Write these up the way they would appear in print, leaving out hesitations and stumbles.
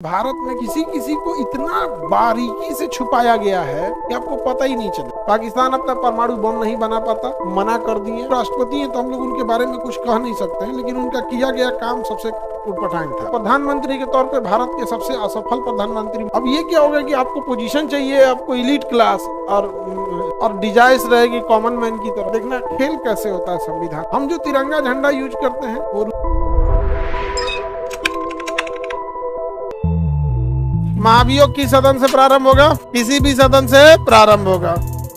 भारत में किसी किसी को इतना बारीकी से छुपाया गया है कि आपको पता ही नहीं चला। पाकिस्तान अपना परमाणु बम नहीं बना पाता, मना कर दिए। राष्ट्रपति हैं तो हम लोग उनके बारे में कुछ कह नहीं सकते हैं, लेकिन उनका किया गया काम सबसे उटपटांग था। प्रधानमंत्री के तौर पे भारत के सबसे असफल प्रधानमंत्री। अब ये क्या होगा कि आपको पोजीशन चाहिए, आपको एलीट क्लास और डिजाइस रहेगी कॉमन मैन की तरह। देखना खेल कैसे होता है संविधान। हम जो तिरंगा झंडा यूज करते हैं वो महाभियोग की सदन से प्रारंभ होगा, किसी भी सदन से प्रारंभ होगा।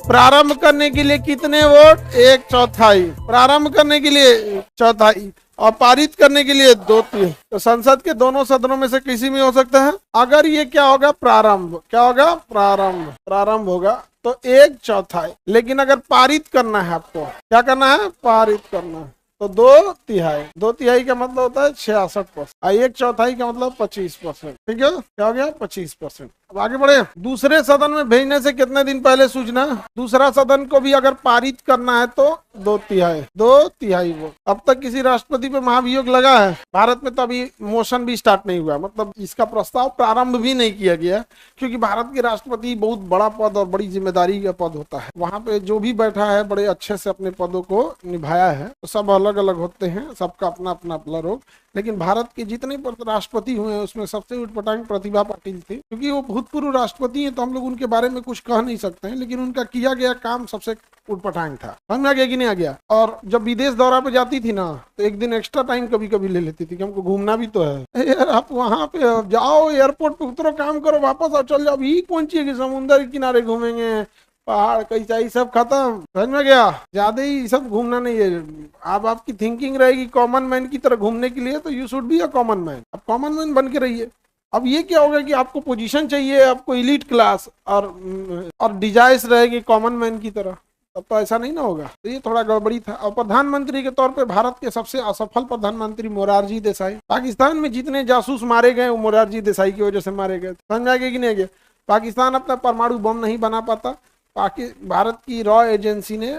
प्रारंभ करने के लिए कितने वोट? 1/4। प्रारंभ करने के लिए 1/4 और पारित करने के लिए 2/3। तो संसद के दोनों सदनों में से किसी में हो सकता है। अगर ये क्या होगा, प्रारंभ, क्या होगा, प्रारंभ होगा तो 1/4। लेकिन अगर पारित करना है, आपको क्या करना है, पारित करना है, तो 2/3। 2/3 का मतलब होता है 66%। 1/4 का मतलब 25%। ठीक है, क्या हो गया, 25%। अब आगे बढ़े। दूसरे सदन में भेजने से कितने दिन पहले सूचना? दूसरा सदन को भी अगर पारित करना है तो 2/3 वोट। अब तक किसी राष्ट्रपति पे महाभियोग लगा है भारत में? तो अभी मोशन भी स्टार्ट नहीं हुआ, मतलब इसका प्रस्ताव प्रारंभ भी नहीं किया गया, क्योंकि भारत के राष्ट्रपति बहुत बड़ा पद और बड़ी जिम्मेदारी का पद होता है। वहां पे जो भी बैठा है बड़े अच्छे से अपने पदों को निभाया है। तो सब अलग अलग होते हैं, सबका अपना अपना रोग। लेकिन भारत के जितने राष्ट्रपति हुए हैं उसमें सबसे उटपटांग प्रतिभा पाटिल थी, क्योंकि वो भूतपूर्व राष्ट्रपति हैं तो हम लोग उनके बारे में कुछ कह नहीं सकते हैं, लेकिन उनका किया गया काम सबसे उटपटांग था। समझ में आ गया कि नहीं आ गया? और जब विदेश दौरा पे जाती थी ना, तो एक दिन एक्स्ट्रा टाइम कभी कभी ले लेती थी कि हमको घूमना भी तो है। यार आप वहां पे जाओ, एयरपोर्ट पे उतरो, काम करो, वापस आओ, चल जाओ। अभी कौन ची है कि समुद्र के किनारे घूमेंगे, पहाड़ कैसा, ही सब खत्म। समझ में गया? ज्यादा ही सब घूमना नहीं है। अब आपकी थिंकिंग रहेगी कॉमन मैन की तरह घूमने के लिए, तो you should be a common man. अब कॉमन मैन बन के रहिए। अब ये क्या होगा कि आपको पोजीशन चाहिए, आपको एलीट क्लास और डिजाइस रहेगी कॉमन मैन की तरह, तब तो ऐसा नहीं ना होगा। तो ये थोड़ा गड़बड़ी था। और प्रधानमंत्री के तौर पे भारत के सबसे असफल प्रधानमंत्री मोरारजी देसाई। पाकिस्तान में जितने जासूस मारे गए वो मोरारजी देसाई की वजह से मारे गए। समझ आ गया कि नहीं गया? पाकिस्तान अपना परमाणु बम नहीं बना पाता। भारत की रॉ एजेंसी ने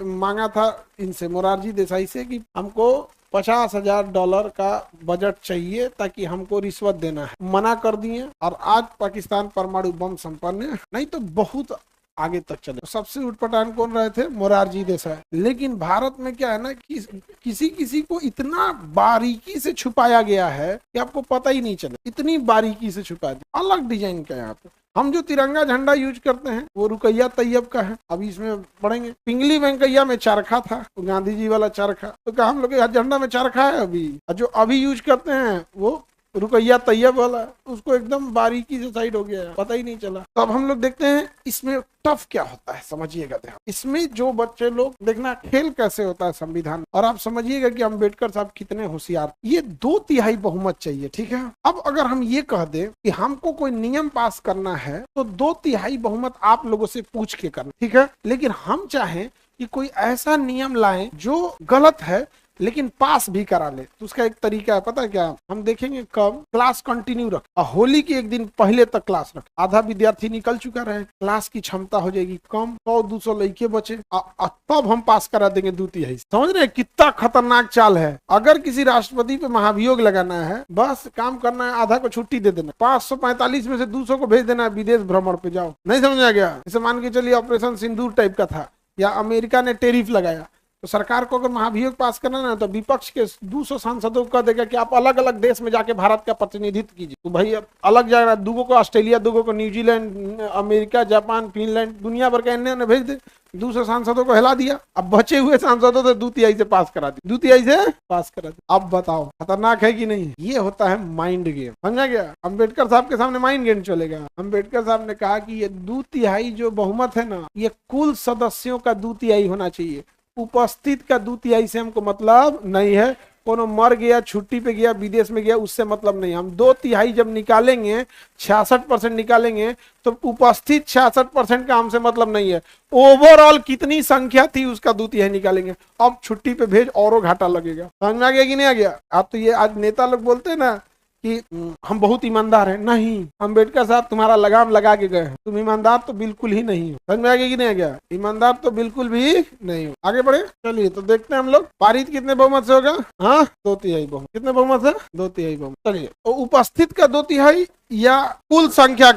मांगा था इनसे, मोरारजी देसाई से, कि हमको $50,000 का बजट चाहिए ताकि हमको रिश्वत देना है। मना कर दिए और आज पाकिस्तान परमाणु बम संपन्न है, नहीं तो बहुत आगे तक चले। सबसे उटपटांग कौन रहे थे? मोरारजी देसाई। लेकिन भारत में क्या है ना कि किसी किसी को इतना बारीकी से छुपाया गया है कि आपको पता ही नहीं चले। इतनी बारीकी से छुपा दिया, अलग डिजाइन का। यहाँ पे हम जो तिरंगा झंडा यूज करते हैं वो रुकैया तैयब का है। अभी इसमें पढ़ेंगे। पिंगली वेंकैया में चरखा था, तो गांधी जी वाला चरखा। तो क्या हम लोग के झंडा में चरखा है? अभी जो अभी यूज करते हैं वो रुकैया तैयब वाला, उसको एकदम बारीकी से साइड हो गया है, पता ही नहीं चला। तो अब हम लोग देखते हैं इसमें टफ क्या होता है, समझिएगा ध्यान। इसमें जो बच्चे लोग, देखना खेल कैसे होता है संविधान। और आप समझिएगा कि अम्बेडकर साहब कितने होशियार। ये 2/3 बहुमत चाहिए, ठीक है। अब अगर हम ये कह दें कि हमको कोई नियम पास करना है तो 2/3 बहुमत आप लोगों से पूछ के करना, ठीक है। लेकिन हम चाहें कि कोई ऐसा नियम लाएं जो गलत है लेकिन पास भी करा ले, तो उसका एक तरीका है, पता है क्या? हम देखेंगे कब क्लास कंटिन्यू रख, होली के एक दिन पहले तक क्लास रख। आधा विद्यार्थी निकल चुका रहे, क्लास की क्षमता हो जाएगी कम, 100-200 लड़के बचे, तब हम पास करा देंगे 2/3। समझ रहे हैं कितना खतरनाक चाल है? अगर किसी राष्ट्रपति पे महाभियोग लगाना है, बस काम करना है, आधा को छुट्टी दे देना, 545 में से 200 को भेज देना है विदेश भ्रमण पे, जाओ। नहीं समझ आ गया? जैसे मान के चलिए ऑपरेशन सिंदूर टाइप का था, या अमेरिका ने टेरिफ लगाया, तो सरकार को अगर महाभियोग पास करना ना, तो विपक्ष के 200 सांसदों को कह देगा कि आप अलग अलग देश में जाके भारत का प्रतिनिधित्व कीजिए। तो भाई अलग जगह, 2 को ऑस्ट्रेलिया, 2 को न्यूजीलैंड, अमेरिका, जापान, फिनलैंड, दुनिया भर के अन्य भेज दे। 200 सांसदों को हिला दिया। अब बचे हुए सांसदों तो 2/3 से पास करा दी, 2/3 से पास करा दी। अब बताओ खतरनाक है कि नहीं? ये होता है माइंड गेम। समझा गया? अम्बेडकर साहब के सामने माइंड गेम चलेगा। अम्बेडकर साहब ने कहा कि ये 2/3 जो बहुमत है ना, ये कुल सदस्यों का 2/3 होना चाहिए। उपस्थित का 2/3 से हमको मतलब नहीं है। कोनो मर गया, छुट्टी पे गया, विदेश में गया, उससे मतलब नहीं। हम 2/3 जब निकालेंगे, 66% निकालेंगे, तो उपस्थित 66% का हमसे मतलब नहीं है। ओवरऑल कितनी संख्या थी उसका 2/3 निकालेंगे। अब छुट्टी पे भेज, औरों घाटा लगेगा। समझ में आ गया कि नहीं आ गया? आप तो ये आज नेता लोग बोलते हैं ना कि हम बहुत ईमानदार हैं। नहीं, अम्बेडकर साहब तुम्हारा लगाम लगा के गए हैं, तुम ईमानदार तो बिल्कुल ही नहीं हो। समझ में आ गया कि नहीं आ गया? ईमानदार तो बिल्कुल भी नहीं हो। आगे बढ़े, चलिए तो देखते हैं हम लोग पारित कितने बहुमत से होगा। हाँ, 2/3 बहुमत। कितने बहुमत से? 2/3 बहुमत। चलिए, तो उपस्थित का 2/3 या कुल संख्या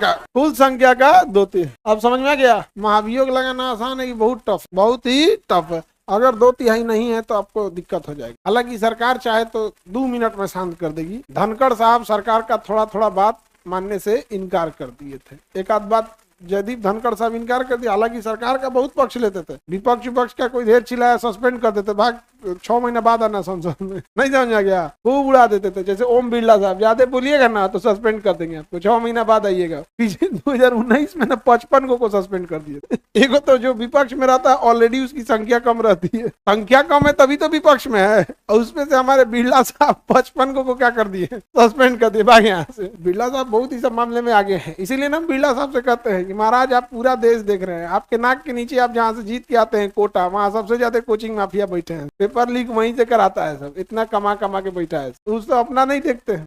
का 2/3। अब समझ में आ गया? महाभियोग लगाना आसान है कि बहुत टफ? बहुत ही टफ है। अगर 2/3 नहीं है तो आपको दिक्कत हो जाएगी। हालांकि सरकार चाहे तो 2 मिनट में शांत कर देगी। धनखड़ साहब सरकार का थोड़ा थोड़ा बात मानने से इनकार कर दिए थे। एक आध बात जयदीप धनखड़ साहब इनकार कर दिया। हालांकि सरकार का बहुत पक्ष लेते थे, विपक्ष का कोई ढेर चिल्लाया सस्पेंड कर देते, भाग 6 महीना बाद आना संसद में। नहीं समझ आ गया? खूब उड़ा देते थे। जैसे ओम बिरला साहब, ज्यादा बोलिएगा ना तो सस्पेंड कर देंगे आपको, 6 महीना बाद आइएगा। पीछे 2019 में ना 55 को सस्पेंड कर दिए थे। एक तो जो विपक्ष में रहता है ऑलरेडी उसकी संख्या कम रहती है, संख्या कम है तभी तो विपक्ष में है, और उसमें से हमारे बिरला साहब 55 को क्या कर दिए? सस्पेंड कर दिए, भाग यहाँ से। बिरला साहब बहुत ही सब मामले में आगे हैं। इसीलिए ना बिरला साहब से कहते हैं कि महाराज आप पूरा देश देख रहे हैं, आपके नाक के नीचे आप जहाँ से जीत के आते हैं कोटा, वहाँ सबसे ज्यादा कोचिंग माफिया बैठे हैं, पेपर लीक वहीं से कराता है सब, इतना कमा के बैठा है। तो अपना नहीं देखते हैं।